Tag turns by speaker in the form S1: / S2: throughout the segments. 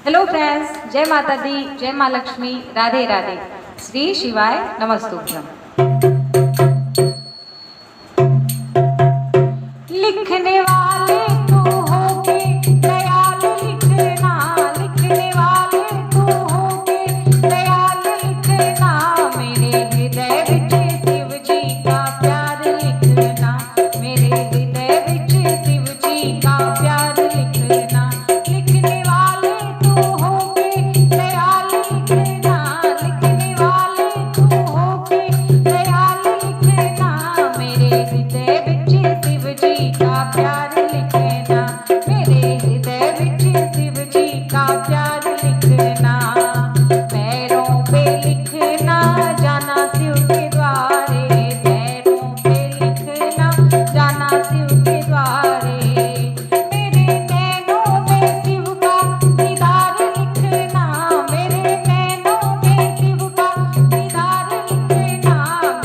S1: Hello friends, जय माता दी, जय माँ लक्ष्मी, राधे राधे। श्री शिवाय नमस्तुभ्यम। लिखने वाले तू होके दयाल लिखना, लिखने वाले तू होके दयाल लिखना, मेरे हृदय विच शिव जी का प्यार लिखना, मेरे हृदय विच शिव जी का प्यार लिखना। लिखने वाले तू होके दयाल लिखना, लिखने वाले तू होके दयाल लिखना, मेरे हृदय विच शिव जी का प्यार लिखना, मेरे हृदय विच शिव जी का प्यार लिखना। पैरों पे लिखना जाना शिव के द्वारे, पैरों पे लिखना जाना शिव के द्वारे, मेरे नैनों में शिव का दीदार लिखना, मेरे नैनों में शिव का दीदार लिखना,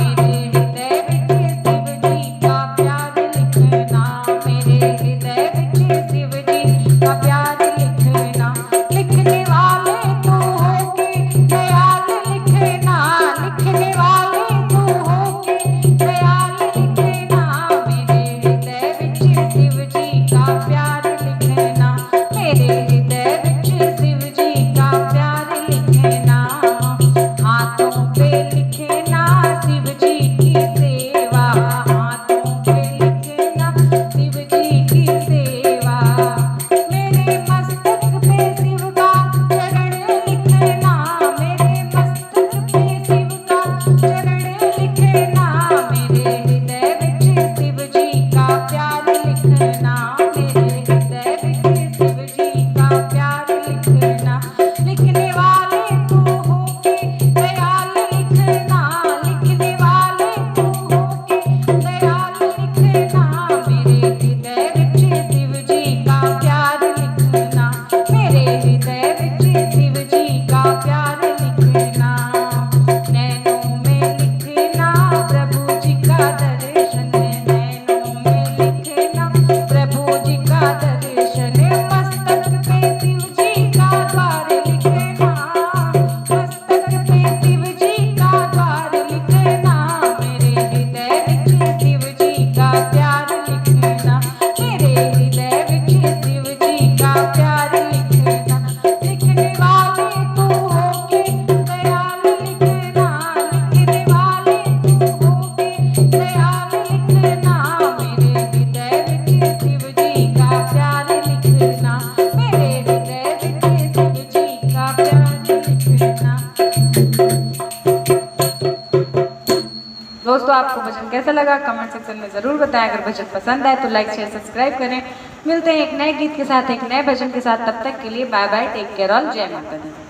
S1: मेरे हृदय विच शिव जी का प्यार लिखना, मेरे हृदय विच शिव जी का प्यार लिखना। लिखने वाले तू होके दयाल लिखना, लिखने वाले तू होके दयाल लिखना, मेरे हृदय विच शिव जी का प्यार लिखना, मेरे हृदय विच शिव जी का प्यार लिखना। हाथों पे लिखना शिव जी की सेवा, हाथों पे लिखना शिव जी की सेवा, मेरे मस्तक पे शिव का चरण लिखना, मेरे मस्तक पे शिव का चरण लिखना, मेरे हृदय विच शिव जी का प्यार लिखना, मेरे हृदय विच शिव जी का प्यार लिखना। लिखने वाले तू होके दयाल लिखना, लिखने वाले तू होके दयाल लिखना, मेरे हृदय विच शिव जी का प्यार लिखना, मेरे हृदय विच शिव जी का प्यार लिखना। नैनों में लिखना प्रभु जी का दर्शन, नैनों में लिखना प्रभु जी का दर्शन, मस्तक पे शिव जी का द्वार लिखना, मस्तक पे शिव जी का द्वार लिखना, मेरे हृदय विच शिव जी का प्यार लिखना, मेरे हृदय विच शिव जी का प्यार लिखना। लिखने वाले तू होके दयाल लिखना, लिखने वाले तू होके दयाल लिखना, मेरे हृदय विच शिव जी का प्यार लिखना, मेरे हृदय विच शिव जी का प्यार लिखना। दोस्तों, आपको भजन कैसा लगा कमेंट सेक्शन में जरूर बताएं। अगर भजन पसंद आए तो लाइक शेयर सब्सक्राइब करें। मिलते हैं एक नए गीत के साथ, एक नए भजन के साथ। तब तक के लिए bye bye, take care all, जय माता दी।